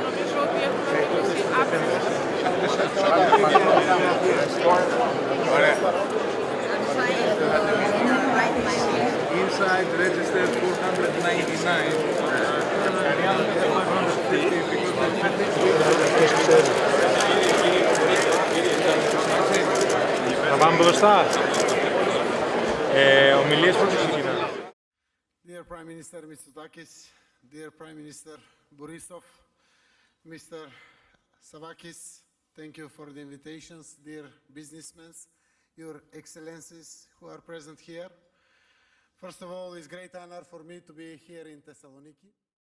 Νομίζω ότι έχουμε αφήσει άπειρες. Inside registered 499. Ariana 550 because Θα πάμε μπροστά. Ομιλίες πώς ξεκινάνε. Dear Prime Minister Mitsotakis, dear Prime Minister Borisov, Mr. Savakis, thank you for the invitations, dear businessmen, your excellencies who are present here. First of all, it's a great honor for me to be here in Thessaloniki.